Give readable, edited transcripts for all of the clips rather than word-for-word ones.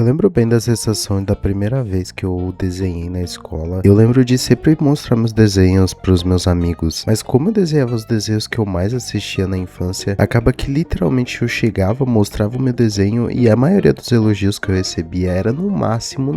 lembro bem da sensação da primeira vez que eu desenhei na escola. Eu lembro de sempre mostrar meus desenhos pros meus amigos, mas como eu desenhava os desenhos que eu mais assistia na infância, acaba que literalmente eu chegava, mostrava o meu desenho e a maioria dos elogios que eu recebia era no máximo,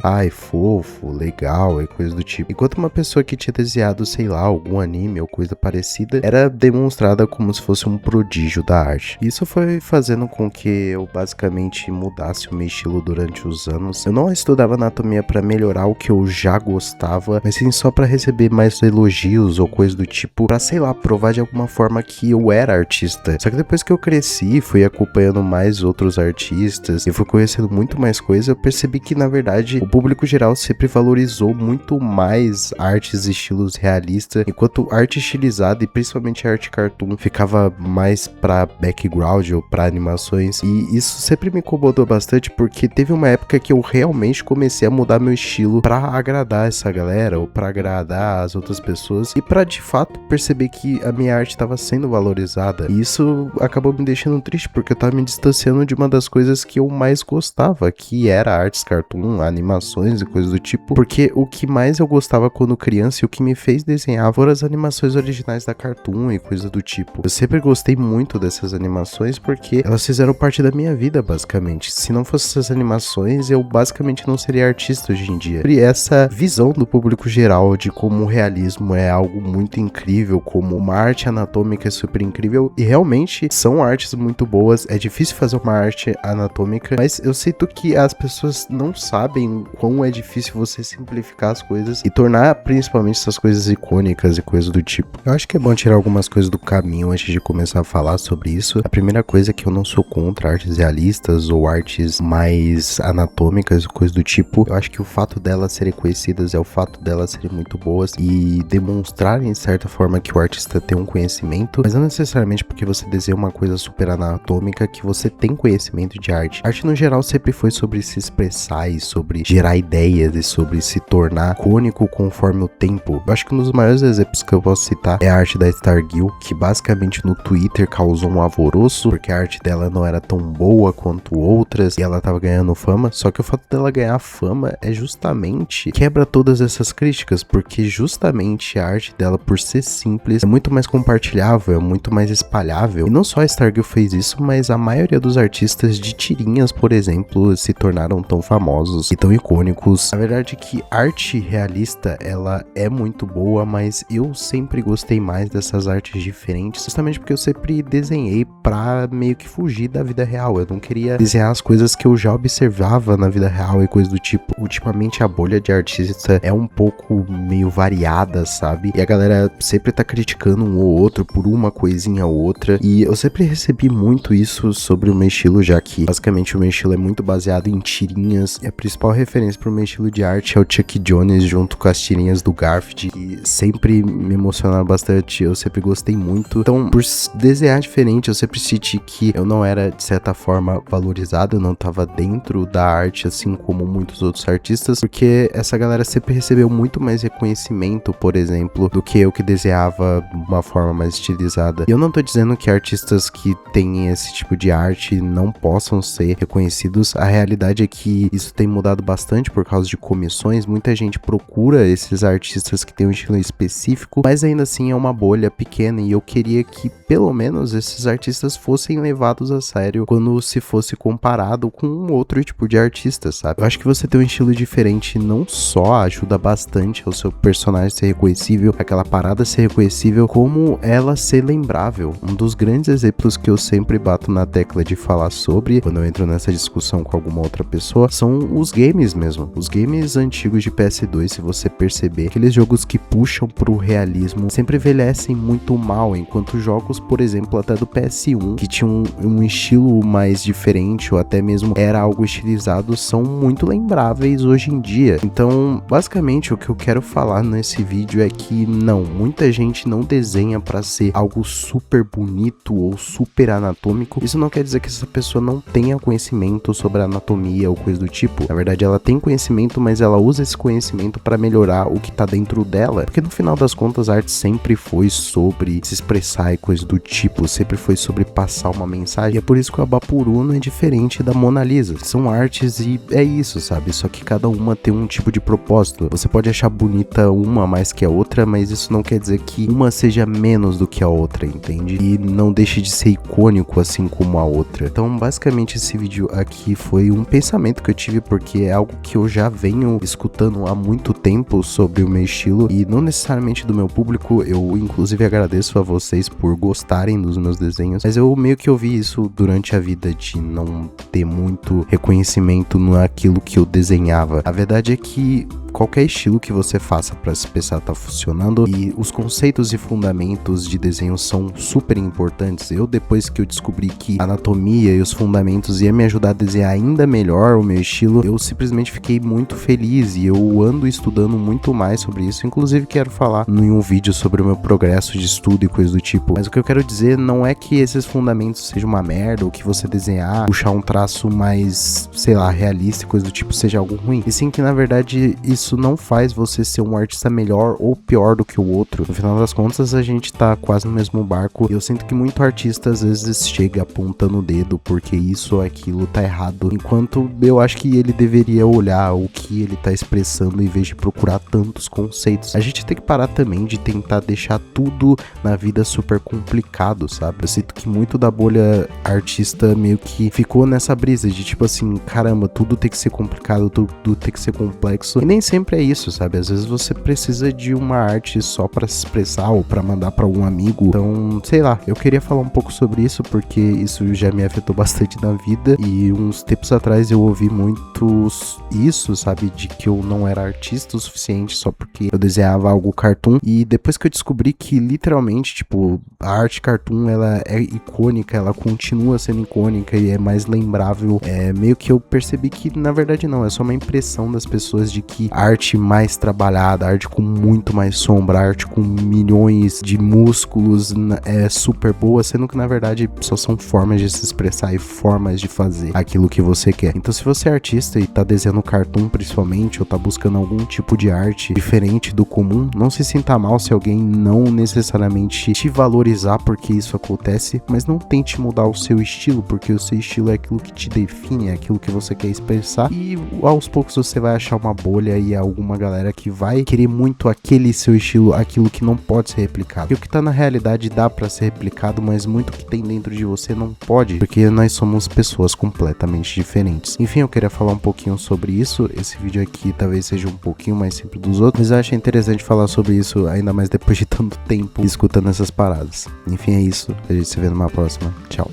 ai, fofo, legal e coisa do tipo. Enquanto uma pessoa que tinha desenhado, sei lá, algum anime ou coisa parecida, era demonstrada como se fosse um prodígio da arte. Isso foi fazendo com que eu basicamente mudasse o meu estilo durante os anos. Eu não estudava anatomia pra melhorar o que eu já gostava, mas sim só pra receber mais elogios ou coisa do tipo, pra, sei lá, provar de alguma forma que eu era artista. Só que depois que eu cresci, fui acompanhando mais outros artistas e fui conhecendo muito mais coisas, eu percebi que, na verdade, o público geral sempre valorizou muito mais artes e estilos realistas, enquanto arte estilizada e principalmente arte cartoon ficava mais pra background ou pra animações, e isso sempre me incomodou bastante porque teve uma época que eu realmente comecei a mudar meu estilo pra agradar essa galera ou pra agradar as outras pessoas e pra de fato perceber que a minha arte estava sendo valorizada. E isso acabou me deixando triste porque eu tava me distanciando de uma das coisas que eu mais gostava, que era artes cartoon, animações e coisas do tipo, porque o que mais eu gostava quando criança e o que me fez desenhar foram as animações originais da Cartoon e coisa do tipo. Eu sempre gostei muito dessas animações porque elas fizeram parte da minha vida, basicamente. Se não fossem essas animações, eu basicamente não seria artista hoje em dia. E essa visão do público geral de como o realismo é algo muito incrível, como uma arte anatômica é super incrível, e realmente são artes muito boas, é difícil fazer uma arte anatômica, mas eu sinto que as pessoas não sabem quão é difícil você simplificar as coisas e tornar principalmente essas coisas icônicas e coisas do tipo. Eu acho que é bom tirar algumas coisas do caminho antes de começar a falar sobre isso. A primeira coisa é que eu não sou contra artes realistas ou artes mais anatômicas, coisas do tipo. Eu acho que o fato delas serem conhecidas é o fato delas serem muito boas e demonstrarem, de certa forma, que o artista tem um conhecimento, mas não necessariamente porque você desenha uma coisa super anatômica que você tem conhecimento de arte. Arte, no geral, sempre foi sobre se expressar e sobre gerar ideias e sobre se tornar icônico conforme o tempo. Eu acho que um dos maiores exemplos que eu posso citar é a arte da Stargirl, que basicamente no Twitter causou um alvoroço, porque a arte dela não era tão boa quanto outras e ela tava ganhando fama, só que o fato dela ganhar fama é justamente quebra todas essas críticas, porque justamente a arte dela, por ser simples, é muito mais compartilhável, é muito mais espalhável. E não só a Stargirl fez isso, mas a maioria dos artistas de tirinhas, por exemplo, se tornaram tão famosos e tão icônicos. A verdade é que arte realista, ela é muito boa, mas eu sempre gostei mais dessas artes diferentes, justamente porque eu sempre desenhei pra meio que fugir da vida real. Eu não queria desenhar as coisas que eu já observava na vida real e coisas do tipo. Ultimamente a bolha de artista é um pouco meio variada, sabe? E a galera sempre tá criticando um ou outro por uma coisinha ou outra, e eu sempre recebi muito isso sobre o meu estilo, já que basicamente o meu estilo é muito baseado em tirinhas, e a principal referência pro meu estilo de arte é o Chuck Jones junto com as tirinhas do Garfield, e sempre me emocionaram bastante, eu sempre gostei muito. Então, por desenhar diferente, eu sempre senti que eu não era, de certa forma, valorizado, eu não tava dentro da arte, assim como muitos outros artistas, porque essa galera sempre recebeu muito mais reconhecimento, por exemplo, do que eu que desenhava de uma forma mais estilizada. E eu não tô dizendo que artistas que têm esse tipo de arte não possam ser reconhecidos, a realidade é que isso tem mudado bastante por causa de comissões, muita gente procura esses artistas que têm um estilo específico, mas ainda assim é uma bolha pequena, e eu queria que pelo menos esses artistas fossem levados a sério quando se fosse comparado com um outro tipo de artista, sabe? Eu acho que você ter um estilo diferente não só ajuda bastante ao seu personagem ser reconhecível, aquela parada ser reconhecível, como ela ser lembrável. Um dos grandes exemplos que eu sempre bato na tecla de falar sobre, quando eu entro nessa discussão com alguma outra pessoa, são os games mesmo. Os games antigos de PS2, se você perceber, aqueles jogos que puxam pro realismo sempre envelhecem muito mal, enquanto jogos, por exemplo, até do PS1, que tinham um estilo mais diferente, ou até mesmo era algo estilizado, são muito lembráveis hoje em dia. Então, basicamente, o que eu quero falar nesse vídeo é que não, muita gente não desenha pra ser algo super bonito ou super anatômico. Isso não quer dizer que essa pessoa não tenha conhecimento sobre anatomia ou coisa do tipo. Na verdade, ela tem conhecimento, mas ela usa esse conhecimento pra melhorar o que tá dentro dela. Porque no final das contas, a arte sempre foi sobre se expressar e coisa do tipo, sempre foi sobre passar uma mensagem. E é por isso que o Abapuru não é diferente da Mona Lisa, são artes e é isso, sabe? Só que cada uma tem um tipo de propósito. Você pode achar bonita uma mais que a outra, mas isso não quer dizer que uma seja menos do que a outra, entende? E não deixe de ser icônico assim como a outra. Então, basicamente, esse vídeo aqui foi um pensamento que eu tive, porque é algo que eu já venho escutando há muito tempo sobre o meu estilo e não necessariamente do meu público. Eu, inclusive, agradeço a vocês por gostarem dos meus desenhos, mas eu meio que ouvi isso durante a vida de não ter muito reconhecimento naquilo que eu desenhava. A verdade é que qualquer estilo que você faça para se pensar tá funcionando e os conceitos e fundamentos de desenho são super importantes. Eu, depois que eu descobri que a anatomia e os fundamentos ia me ajudar a desenhar ainda melhor o meu estilo, eu simplesmente fiquei muito feliz e eu ando estudando muito mais sobre isso. Inclusive quero falar em um vídeo sobre o meu progresso de estudo e coisa do tipo. Mas o que eu quero dizer não é que esses fundamentos sejam uma merda ou que você desenhar, puxar um traço mais, sei lá, realista e coisa do tipo seja algo ruim. E sim que na verdade isso não faz você ser um artista melhor ou pior do que o outro. No final das contas, a gente tá quase no mesmo barco. Eu sinto que muito artista às vezes chega apontando o dedo porque isso ou aquilo tá errado, enquanto eu acho que ele deveria olhar o que ele tá expressando em vez de procurar tantos conceitos. A gente tem que parar também de tentar deixar tudo na vida super complicado, sabe? Eu sinto que muito da bolha artista meio que ficou nessa brisa de tipo assim, caramba, tudo tem que ser complicado, tudo tem que ser complexo. E nem sempre é isso, sabe? Às vezes você precisa de uma arte só pra se expressar ou pra mandar pra algum amigo. Então, sei lá, eu queria falar um pouco sobre isso porque isso já me afetou bastante na vida e uns tempos atrás eu ouvi muito isso, sabe? De que eu não era artista o suficiente só porque eu desenhava algo cartoon. E depois que eu descobri que literalmente, tipo, a arte cartoon, ela é icônica, ela continua sendo icônica e é mais lembrável, meio que eu percebi que na verdade não, é só uma impressão das pessoas de que a arte mais trabalhada, arte com muito mais sombra, arte com milhões de músculos é super boa, sendo que na verdade só são formas de se expressar e formas de fazer aquilo que você quer. Então se você é artista e tá desenhando cartoon principalmente, ou tá buscando algum tipo de arte diferente do comum, não se sinta mal se alguém não necessariamente te valorizar porque isso acontece, mas não tente mudar o seu estilo, porque o seu estilo é aquilo que te define, é aquilo que você quer expressar e aos poucos você vai achar uma bolha e alguma galera que vai querer muito aquele seu estilo, aquilo que não pode ser replicado. E o que tá na realidade dá pra ser replicado, mas muito que tem dentro de você não pode, porque nós somos pessoas completamente diferentes. Enfim, eu queria falar um pouquinho sobre isso. Esse vídeo aqui talvez seja um pouquinho mais simples dos outros, mas eu achei interessante falar sobre isso, ainda mais depois de tanto tempo escutando essas paradas. Enfim, é isso. A gente se vê numa próxima. Tchau.